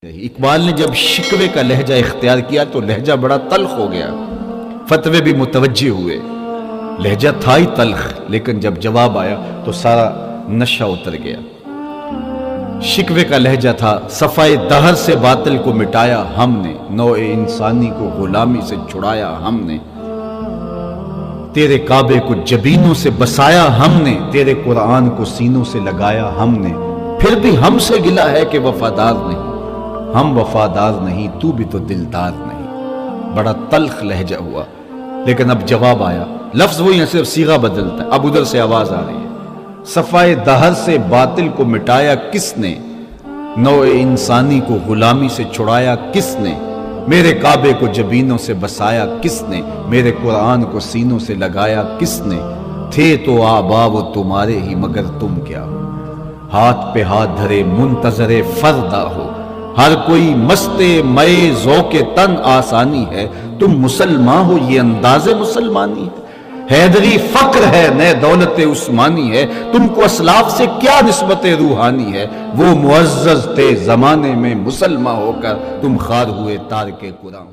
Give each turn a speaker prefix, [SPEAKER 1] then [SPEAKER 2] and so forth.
[SPEAKER 1] اقبال نے جب شکوے کا لہجہ اختیار کیا تو لہجہ بڑا تلخ ہو گیا، فتوے بھی متوجہ ہوئے، لہجہ تھا ہی تلخ، لیکن جب جواب آیا تو سارا نشہ اتر گیا۔ شکوے کا لہجہ تھا، صفائے دہر سے باطل کو مٹایا ہم نے، نوع انسانی کو غلامی سے چھڑایا ہم نے، تیرے کعبے کو جبینوں سے بسایا ہم نے، تیرے قرآن کو سینوں سے لگایا ہم نے، پھر بھی ہم سے گلہ ہے کہ وفادار نہیں، ہم وفادار نہیں، تو بھی تو دلدار نہیں۔ بڑا تلخ لہجہ ہوا، لیکن اب جواب آیا، لفظ وہی ہے، صرف صیغہ بدلتا ہے۔ اب ادھر سے آواز آ رہی ہے، صفائے دہر سے باطل کو مٹایا کس نے، نوع انسانی کو غلامی سے چھڑایا کس نے، میرے کعبے کو جبینوں سے بسایا کس نے، میرے قرآن کو سینوں سے لگایا کس نے، تھے تو آبا وہ تمہارے ہی مگر تم کیا ہو، ہاتھ پہ ہاتھ دھرے منتظر فردا ہو، ہر کوئی مستے مئے ذوق تن آسانی ہے، تم مسلمان ہو یہ انداز مسلمانی ہے، حیدری فقر ہے نئے دولت عثمانی ہے، تم کو اسلاف سے کیا نسبت روحانی ہے، وہ معزز تھے زمانے میں مسلمان ہو کر تم خار ہوئے تارک قرآن۔